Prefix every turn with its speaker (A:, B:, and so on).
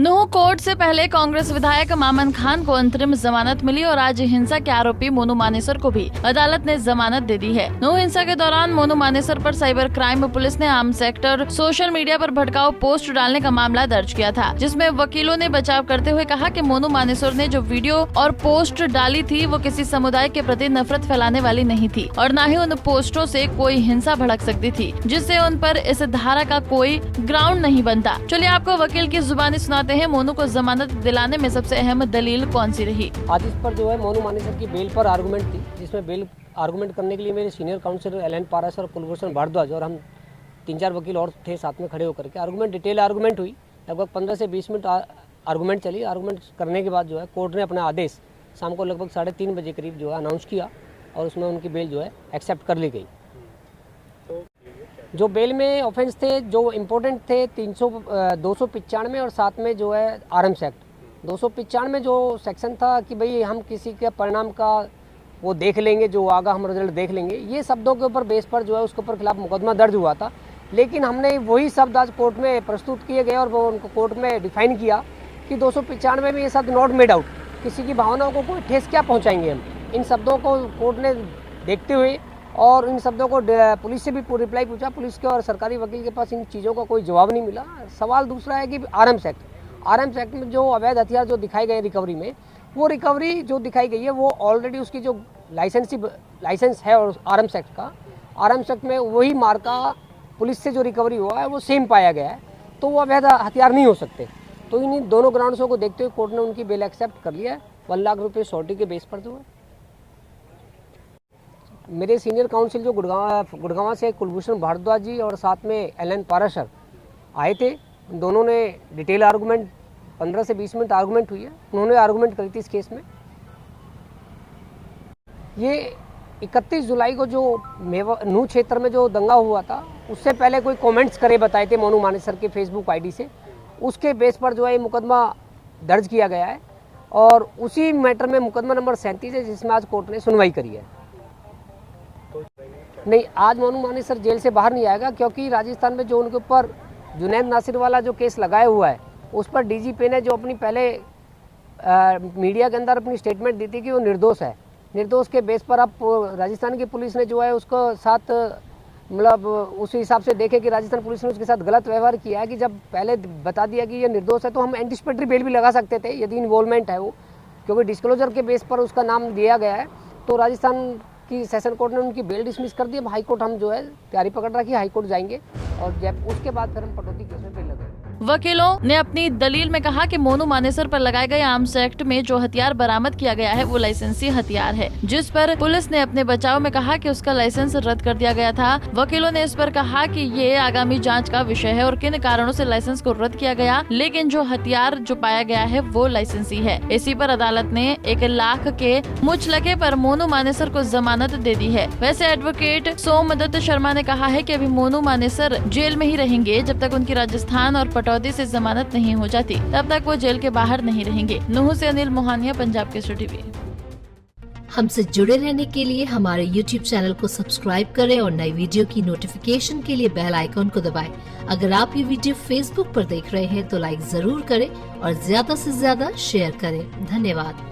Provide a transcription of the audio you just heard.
A: Nuh court से पहले कांग्रेस विधायक मामन खान को अंतरिम जमानत मिली और आज हिंसा के आरोपी मोनू मानेसर को भी अदालत ने जमानत दे दी है। नूंह हिंसा के दौरान मोनू मानेसर पर साइबर क्राइम पुलिस ने आर्म सेक्टर सोशल मीडिया पर भड़काऊ पोस्ट डालने का मामला दर्ज किया था, जिसमें वकीलों ने बचाव करते हुए कहा कि मोनू मानेसर ने जो वीडियो और पोस्ट डाली थी वो किसी समुदाय के प्रति नफरत फैलाने वाली नहीं थी और न ही उन पोस्टों से कोई हिंसा भड़क सकती थी, जिससे उन पर इस धारा का कोई ग्राउंड नहीं बनता। चलिए आपको वकील की जुबानी सुनाते हैं मोनू को जमानत दिलाने में सबसे अहम दलील कौन सी रही।
B: आज इस पर जो है मोनू मानेसर की बेल पर आर्गुमेंट थी, जिसमें बेल आर्गुमेंट करने के लिए मेरे सीनियर काउंसिलर एल.एन. पाराशर और कुलभूषण भारद्वाज और हम 3-4 वकील और थे साथ में खड़े होकर के आर्गुमेंट डिटेल आर्गुमेंट हुई। लगभग 15 से 20 मिनट आर्गुमेंट चली। आर्गुमेंट करने के बाद जो है कोर्ट ने अपना आदेश शाम को लगभग 3:30 बजे करीब जो है अनाउंस किया और उसमें उनकी बेल जो है एक्सेप्ट कर ली गई। जो बेल में ऑफेंस थे जो इम्पोर्टेंट थे 295 और साथ में जो है आर्म्स एक्ट 295 जो सेक्शन था कि भाई हम किसी के परिणाम का वो देख लेंगे, जो आगा हम रिजल्ट देख लेंगे, ये शब्दों के ऊपर बेस पर जो है उसके ऊपर खिलाफ मुकदमा दर्ज हुआ था। लेकिन हमने वही शब्द आज कोर्ट में प्रस्तुत किए गए और वो उनको कोर्ट में डिफाइन किया कि 295 में ये शब्द नॉट मेड आउट, किसी की भावनाओं को कोई ठेस क्या पहुँचाएंगे हम। इन शब्दों को कोर्ट ने देखते हुए और इन शब्दों को पुलिस से भी रिप्लाई पूछा, पुलिस के और सरकारी वकील के पास इन चीज़ों का कोई जवाब नहीं मिला। सवाल दूसरा है कि आर्म्स एक्ट में जो अवैध हथियार जो दिखाए गए रिकवरी में, वो रिकवरी जो दिखाई गई है वो ऑलरेडी उसकी जो लाइसेंस है और आर्म्स एक्ट में वही मार्का पुलिस से जो रिकवरी हुआ है वो सेम पाया गया है, तो वो अवैध हथियार नहीं हो सकते। तो इन दोनों ग्राउंड्सों को देखते हुए कोर्ट ने उनकी बेल एक्सेप्ट कर लिया है 1 लाख रुपये श्योरिटी के बेस पर। जो है मेरे सीनियर काउंसिल जो गुड़गांव से कुलभूषण भारद्वाज जी और साथ में एल.एन. पाराशर आए थे, दोनों ने डिटेल आर्गुमेंट 15 से 20 मिनट आर्गुमेंट हुई है। उन्होंने आर्गुमेंट करी थी इस केस में। ये 31 जुलाई को जो नूंह क्षेत्र में जो दंगा हुआ था उससे पहले कोई कमेंट्स करे बताए थे मोनू मानेसर के फेसबुक आईडी से, उसके बेस पर जो है ये मुकदमा दर्ज किया गया है और उसी मैटर में मुकदमा नंबर 37 है जिसमें आज कोर्ट ने सुनवाई करी है। नहीं, आज मोनू मानेसर जेल से बाहर नहीं आएगा, क्योंकि राजस्थान में जो उनके ऊपर जुनैद नासिर वाला जो केस लगाया हुआ है उस पर डीजीपी ने जो अपनी पहले मीडिया के अंदर अपनी स्टेटमेंट दी थी कि वो निर्दोष है। निर्दोष के बेस पर अब राजस्थान की पुलिस ने जो है उसको साथ मतलब उस हिसाब से देखे कि राजस्थान पुलिस ने उसके साथ गलत व्यवहार किया है कि जब पहले बता दिया कि ये निर्दोष है तो हम एंटिसिपेटरी बेल भी लगा सकते थे यदि इन्वॉल्वमेंट है वो, क्योंकि डिस्क्लोजर के बेस पर उसका नाम दिया गया है। तो राजस्थान की सेशन कोर्ट ने उनकी बेल डिसमिस कर दी। अब हाई कोर्ट हम जो है तैयारी पकड़ रखी, हाई कोर्ट जाएंगे और जब उसके बाद फिर हम पटौती केस में बेल लगाएंगे।
A: वकीलों ने अपनी दलील में कहा कि मोनू मानेसर पर लगाए गए आर्म्स एक्ट में जो हथियार बरामद किया गया है वो लाइसेंसी हथियार है, जिस पर पुलिस ने अपने बचाव में कहा कि उसका लाइसेंस रद्द कर दिया गया था। वकीलों ने इस पर कहा कि ये आगामी जांच का विषय है और किन कारणों से लाइसेंस को रद्द किया गया, लेकिन जो हथियार जो पाया गया है वो लाइसेंसी है। इसी पर अदालत ने 1 लाख के मुचलके पर मोनू मानेसर को जमानत दे दी है। वैसे एडवोकेट सोमदत्त शर्मा ने कहा है कि अभी मोनू मानेसर जेल में ही रहेंगे जब तक उनकी राजस्थान और पटौदी से जमानत नहीं हो जाती, तब तक वो जेल के बाहर नहीं रहेंगे। नूंह से अनिल मोहानिया, पंजाब केसरी टीवी।
C: हमसे जुड़े रहने के लिए हमारे YouTube चैनल को सब्सक्राइब करें और नई वीडियो की नोटिफिकेशन के लिए बेल आइकॉन को दबाएं। अगर आप ये वीडियो Facebook पर देख रहे हैं तो लाइक जरूर करें और ज्यादा से ज्यादा शेयर करें। धन्यवाद।